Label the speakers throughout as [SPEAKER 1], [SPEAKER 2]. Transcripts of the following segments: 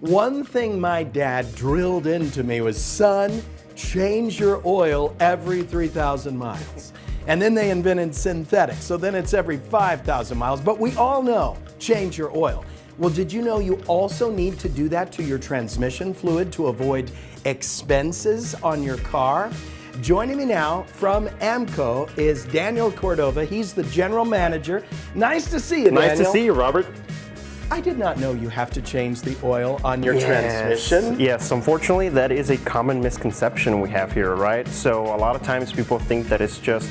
[SPEAKER 1] One thing my dad drilled into me was, son, change your oil every 3,000 miles. And then they invented synthetic, so then it's every 5,000 miles. But we all know, change your oil. Well, did you know you also need to do that to your transmission fluid to avoid expenses on your car? Joining me now from AAMCO is Daniel Cordova. He's the general manager. Nice to see you, Daniel.
[SPEAKER 2] Nice to see you, Robert.
[SPEAKER 1] I did not know you have to change the oil on your transmission.
[SPEAKER 2] Yes, unfortunately, that is a common misconception we have here, right? So a lot of times people think that it's just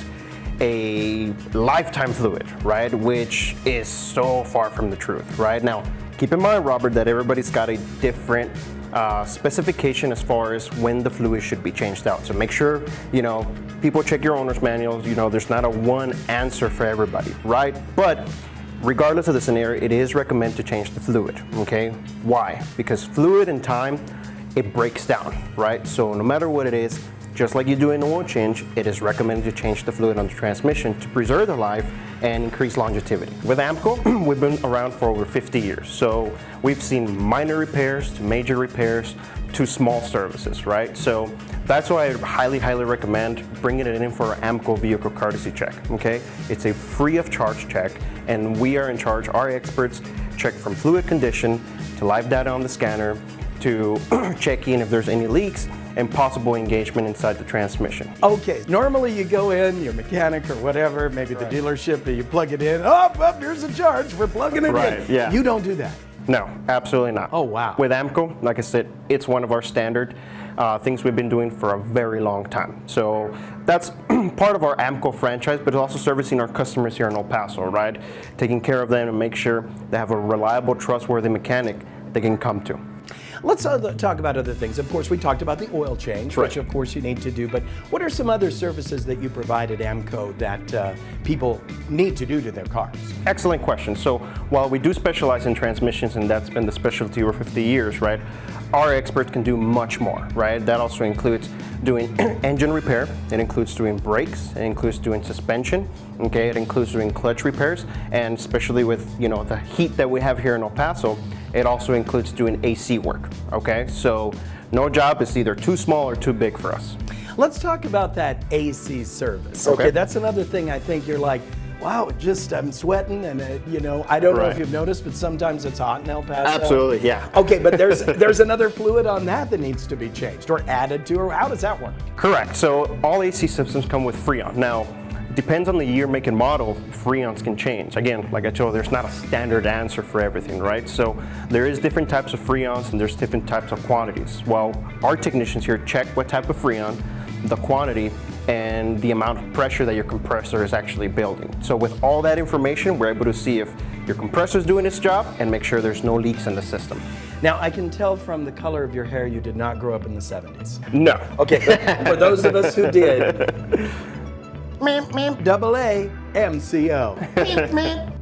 [SPEAKER 2] a lifetime fluid, right? Which is so far from the truth, right? Now, keep in mind, Robert, that everybody's got a different specification as far as when the fluid should be changed out. So make sure, people check your owner's manuals. There's not a one answer for everybody, right? But regardless of the scenario, it is recommended to change the fluid, okay? Why? Because fluid in time, it breaks down, right? So no matter what it is, just like you do an oil change, it is recommended to change the fluid on the transmission to preserve the life and increase longevity. With AAMCO, we've been around for over 50 years. So we've seen minor repairs to major repairs to small services, right? So that's why I highly, highly recommend bringing it in for our AAMCO vehicle courtesy check, okay? It's a free of charge check, and we are in charge, our experts check from fluid condition to live data on the scanner to checking if there's any leaks and possible engagement inside the transmission.
[SPEAKER 1] Okay, normally you go in, your mechanic or whatever, maybe the dealership, you plug it in, oh, here's a charge, we're plugging it in.
[SPEAKER 2] Yeah.
[SPEAKER 1] You don't do that.
[SPEAKER 2] No, absolutely not.
[SPEAKER 1] Oh, wow.
[SPEAKER 2] With AAMCO, like I said, it's one of our standard things we've been doing for a very long time. So that's part of our AAMCO franchise, but also servicing our customers here in El Paso, right? Taking care of them and make sure they have a reliable, trustworthy mechanic they can come to.
[SPEAKER 1] Let's talk about other things. Of course, we talked about the oil change, which of course you need to do, but what are some other services that you provide at AAMCO that people need to do to their cars?
[SPEAKER 2] Excellent question. So while we do specialize in transmissions, and that's been the specialty over 50 years, right, our experts can do much more, right? That also includes doing engine repair, it includes doing brakes, it includes doing suspension, okay, it includes doing clutch repairs, and especially with, the heat that we have here in El Paso, it also includes doing AC work, okay? So no job is either too small or too big for us.
[SPEAKER 1] Let's talk about that AC service.
[SPEAKER 2] Okay.
[SPEAKER 1] That's another thing I think you're like, wow, I'm sweating and I don't know if you've noticed, but sometimes it's hot in El Paso.
[SPEAKER 2] Absolutely, yeah.
[SPEAKER 1] Okay, but there's another fluid on that needs to be changed or added to, or how does that work?
[SPEAKER 2] Correct, so all AC systems come with Freon. Now, depends on the year, make, and model, Freons can change. Again, like I told you, there's not a standard answer for everything, right? So there is different types of Freons and there's different types of quantities. Well, our technicians here check what type of Freon, the quantity, and the amount of pressure that your compressor is actually building. So with all that information, we're able to see if your compressor is doing its job and make sure there's no leaks in the system.
[SPEAKER 1] Now, I can tell from the color of your hair you did not grow up in the 70s.
[SPEAKER 2] No.
[SPEAKER 1] Okay, for those of us who did, AAMCO.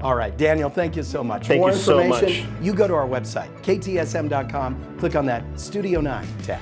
[SPEAKER 1] All right, Daniel, thank you so much.
[SPEAKER 2] Thank
[SPEAKER 1] More
[SPEAKER 2] you so
[SPEAKER 1] information,
[SPEAKER 2] much.
[SPEAKER 1] you go to our website, ktsm.com, click on that Studio 9 tab.